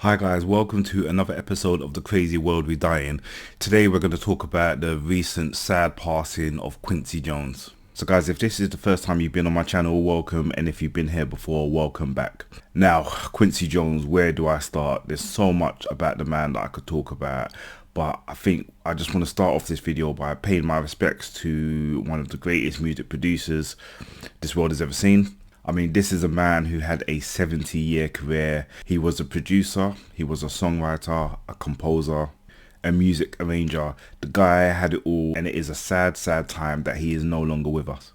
Hi guys, welcome to another episode of The Crazy World We Die In. Today we're going to talk about the recent sad passing of Quincy Jones. So guys, if this is the first time you've been on my channel, welcome, and if you've been here before, welcome back. Now, Quincy Jones, where do I start? There's so much about the man that I could talk about, but I think I just want to start off this video by paying my respects to one of the greatest music producers this world has ever seen. I mean, this is a man who had a 70-year career. He was a producer, he was a songwriter, a composer, a music arranger. The guy had it all, and it is a sad, sad time that he is no longer with us.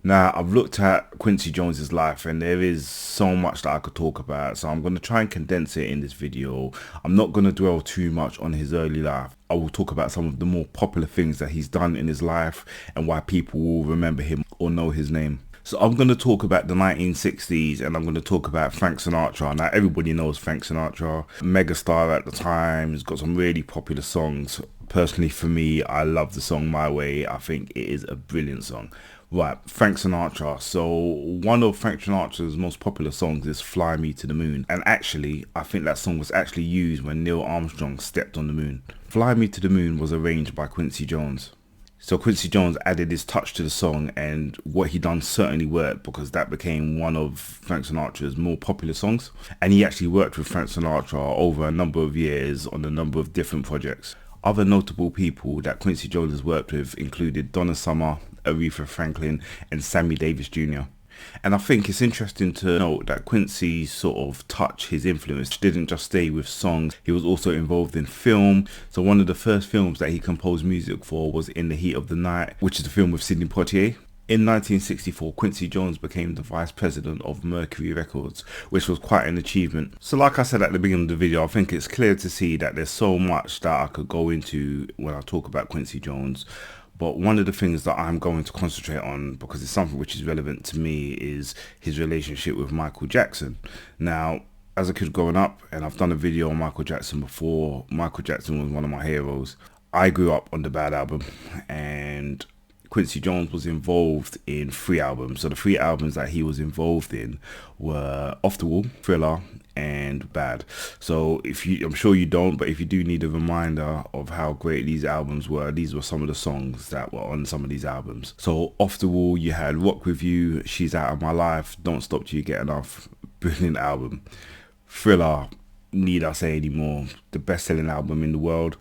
Now, I've looked at Quincy Jones's life and there is so much that I could talk about, so I'm going to try and condense it in this video. I'm not going to dwell too much on his early life. I will talk about some of the more popular things that he's done in his life and why people will remember him or know his name. So I'm going to talk about the 1960s and I'm going to talk about Frank Sinatra. Now everybody knows Frank Sinatra, megastar at the time. He's got some really popular songs. Personally for me, I love the song My Way. I think it is a brilliant song. Right, Frank Sinatra. So one of Frank Sinatra's most popular songs is Fly Me to the Moon. And actually, I think that song was actually used when Neil Armstrong stepped on the moon. Fly Me to the Moon was arranged by Quincy Jones. So Quincy Jones added his touch to the song, and what he done certainly worked because that became one of Frank Sinatra's more popular songs. And he actually worked with Frank Sinatra over a number of years on a number of different projects. Other notable people that Quincy Jones has worked with included Donna Summer, Aretha Franklin, and Sammy Davis Jr. And I think it's interesting to note that Quincy's sort of touch, his influence, didn't just stay with songs. He was also involved in film. So one of the first films that he composed music for was In the Heat of the Night, which is the film with Sidney Poitier. In 1964, Quincy Jones became the vice president of Mercury Records, which was quite an achievement. So like I said at the beginning of the video, I think it's clear to see that there's so much that I could go into when I talk about Quincy Jones. But one of the things that I'm going to concentrate on, because it's something which is relevant to me, is his relationship with Michael Jackson. Now, as a kid growing up, and I've done a video on Michael Jackson before, Michael Jackson was one of my heroes. I grew up on the Bad album, and Quincy Jones was involved in 3 albums. So the 3 albums that he was involved in were Off the Wall, Thriller, and Bad. So I'm sure you don't, but if you do need a reminder of how great these albums were, these were some of the songs that were on some of these albums. So Off the Wall, you had Rock With You, She's Out of My Life, Don't Stop Till You Get Enough, brilliant album. Thriller, need I say anymore, the best-selling album in the world.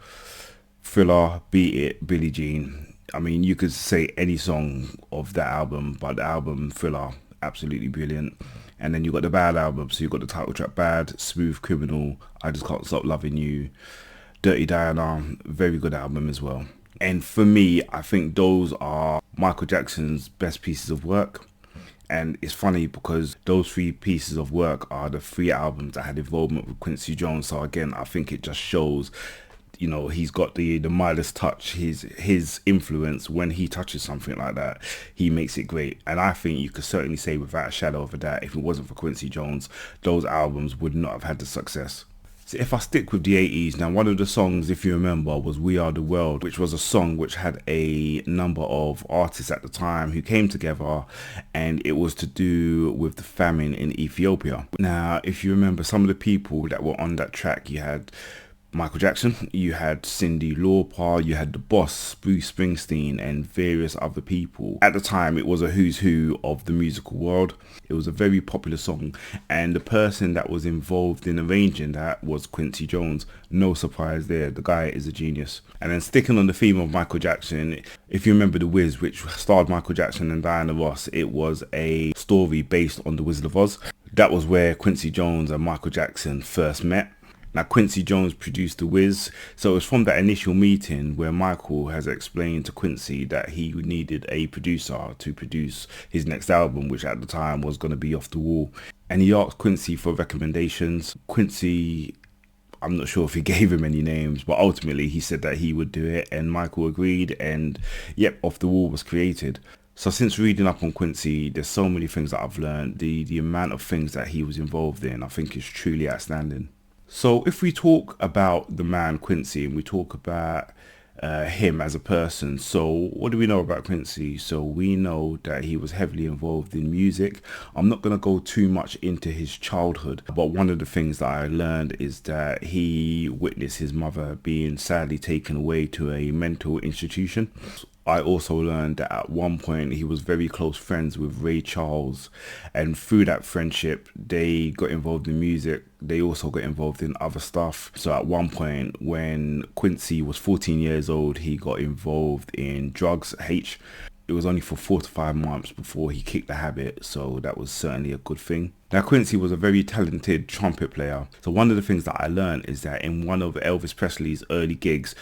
Thriller, Beat It, Billie Jean. I mean, you could say any song of that album, but the album Thriller, absolutely brilliant. And then you got the Bad album, so you got the title track Bad, Smooth Criminal, I Just Can't Stop Loving You, Dirty Diana, very good album as well. And for me, I think those are Michael Jackson's best pieces of work. And it's funny because those 3 pieces of work are the 3 albums that had involvement with Quincy Jones. So again, I think it just shows, you know, he's got the Midas touch, his influence. When he touches something like that, he makes it great. And I think you could certainly say without a shadow of a doubt, if it wasn't for Quincy Jones, those albums would not have had the success. So if I stick with the 80s, now one of the songs, if you remember, was We Are the World, which was a song which had a number of artists at the time who came together, and it was to do with the famine in Ethiopia. Now, if you remember some of the people that were on that track, you had Michael Jackson, you had Cyndi Lauper, you had the Boss, Bruce Springsteen, and various other people. At the time, it was a who's who of the musical world. It was a very popular song, and the person that was involved in arranging that was Quincy Jones. No surprise there, the guy is a genius. And then sticking on the theme of Michael Jackson, if you remember The Wiz, which starred Michael Jackson and Diana Ross, it was a story based on The Wizard of Oz. That was where Quincy Jones and Michael Jackson first met. Now, Quincy Jones produced The Wiz, so it was from that initial meeting where Michael has explained to Quincy that he needed a producer to produce his next album, which at the time was going to be Off the Wall. And he asked Quincy for recommendations. Quincy, I'm not sure if he gave him any names, but ultimately he said that he would do it, and Michael agreed, and yep, Off the Wall was created. So since reading up on Quincy, there's so many things that I've learned. The amount of things that he was involved in, I think, is truly outstanding. So if we talk about the man Quincy, and we talk about him as a person. So what do we know about Quincy? So we know that he was heavily involved in music. I'm not going to go too much into his childhood, but one of the things that I learned is that he witnessed his mother being sadly taken away to a mental institution. I also learned that at one point he was very close friends with Ray Charles, and through that friendship they got involved in music. They also got involved in other stuff. So at one point when Quincy was 14 years old, he got involved in drugs. It was only for 4 to 5 months before he kicked the habit, so that was certainly a good thing. Now Quincy was a very talented trumpet player. So one of the things that I learned is that in one of Elvis Presley's early gigs,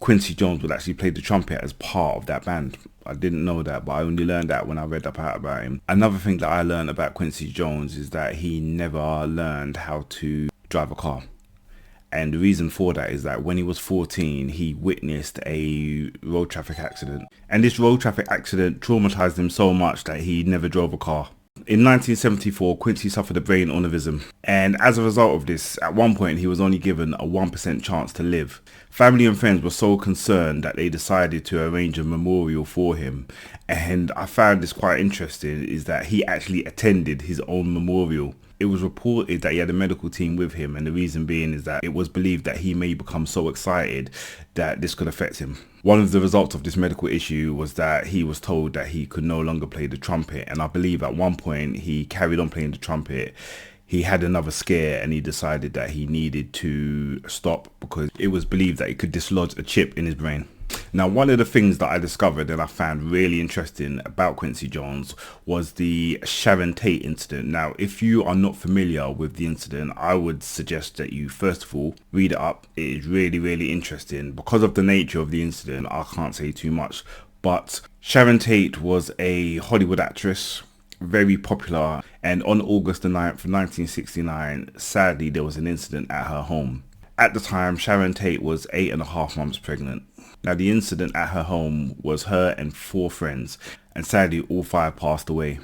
Quincy Jones would actually play the trumpet as part of that band. I didn't know that, but I only learned that when I read up about him. Another thing that I learned about Quincy Jones is that he never learned how to drive a car. And the reason for that is that when he was 14, he witnessed a road traffic accident. And this road traffic accident traumatized him so much that he never drove a car. In 1974, Quincy suffered a brain aneurysm, and as a result of this, at one point he was only given a 1% chance to live. Family and friends were so concerned that they decided to arrange a memorial for him, and I found this quite interesting, is that he actually attended his own memorial. It was reported that he had a medical team with him, and the reason being is that it was believed that he may become so excited that this could affect him. One of the results of this medical issue was that he was told that he could no longer play the trumpet, and I believe at one point he carried on playing the trumpet. He had another scare and he decided that he needed to stop because it was believed that it could dislodge a chip in his brain. Now, one of the things that I discovered and I found really interesting about Quincy Jones was the Sharon Tate incident. Now, if you are not familiar with the incident, I would suggest that you first of all read it up. It is really, really interesting. Because of the nature of the incident, I can't say too much. But Sharon Tate was a Hollywood actress, very popular, and on August the 9th, 1969, sadly there was an incident at her home. At the time, Sharon Tate was 8.5 months pregnant. Now, the incident at her home was her and 4 friends, and sadly all 5 passed away.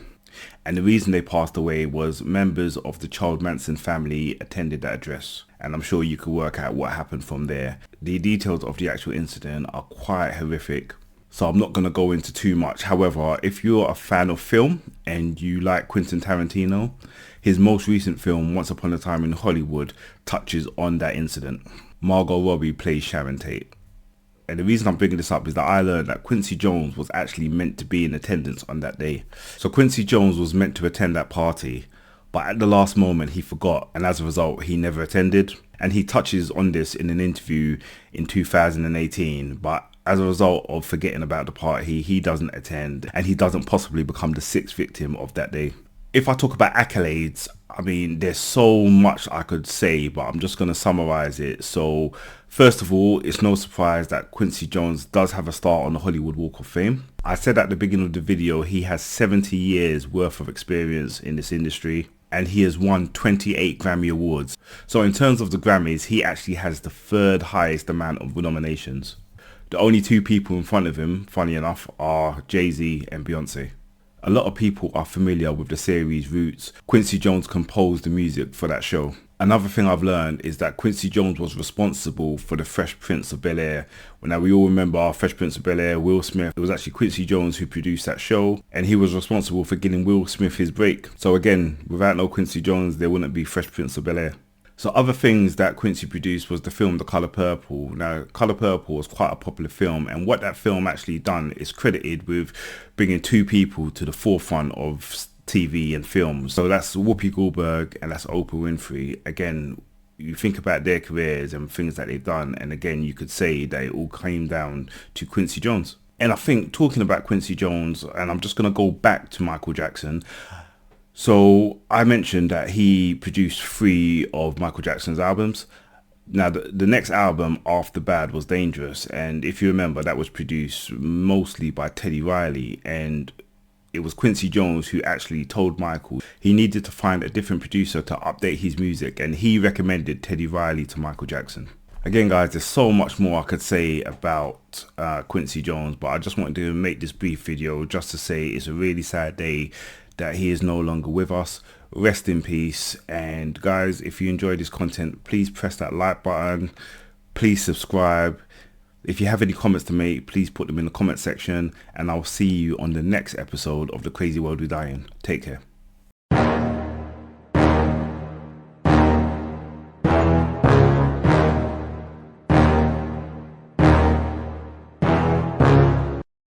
And the reason they passed away was members of the Charles Manson family attended that address, and I'm sure you could work out what happened from there. The details of the actual incident are quite horrific, so I'm not going to go into too much. However, if you're a fan of film and you like Quentin Tarantino, his most recent film, Once Upon a Time in Hollywood, touches on that incident. Margot Robbie plays Sharon Tate. And the reason I'm bringing this up is that I learned that Quincy Jones was actually meant to be in attendance on that day. So Quincy Jones was meant to attend that party, but at the last moment he forgot, and as a result he never attended. And he touches on this in an interview in 2018, but as a result of forgetting about the party, he doesn't attend, and he doesn't possibly become the 6th victim of that day. If I talk about accolades, I mean, there's so much I could say, but I'm just going to summarize it. So first of all, it's no surprise that Quincy Jones does have a star on the Hollywood Walk of Fame. I said at the beginning of the video, he has 70 years worth of experience in this industry, and he has won 28 Grammy Awards. So in terms of the Grammys, he actually has the 3rd highest amount of nominations. The only 2 people in front of him, funny enough, are Jay-Z and Beyonce. A lot of people are familiar with the series Roots. Quincy Jones composed the music for that show. Another thing I've learned is that Quincy Jones was responsible for the Fresh Prince of Bel-Air. Now, we all remember Fresh Prince of Bel-Air, Will Smith. It was actually Quincy Jones who produced that show, and he was responsible for giving Will Smith his break. So again, without no Quincy Jones, there wouldn't be Fresh Prince of Bel-Air. So other things that Quincy produced was the film The Color Purple. Now, Color Purple was quite a popular film, and what that film actually done is credited with bringing 2 people to the forefront of TV and film. So that's Whoopi Goldberg and that's Oprah Winfrey. Again, you think about their careers and things that they've done, and again, you could say that it all came down to Quincy Jones. And I think talking about Quincy Jones, and I'm just going to go back to Michael Jackson. So I mentioned that he produced 3 of Michael Jackson's albums. Now the next album after Bad was Dangerous, and if you remember, that was produced mostly by Teddy Riley, and it was Quincy Jones who actually told Michael he needed to find a different producer to update his music, and he recommended Teddy Riley to Michael Jackson. Again, guys, there's so much more I could say about Quincy Jones, but I just wanted to make this brief video just to say it's a really sad day that he is no longer with us. Rest in peace. And guys, if you enjoy this content, please press that like button, please subscribe, If you have any comments to make, please put them in the comment section, and I'll see you on the next episode of The Crazy World We Die In. Take care.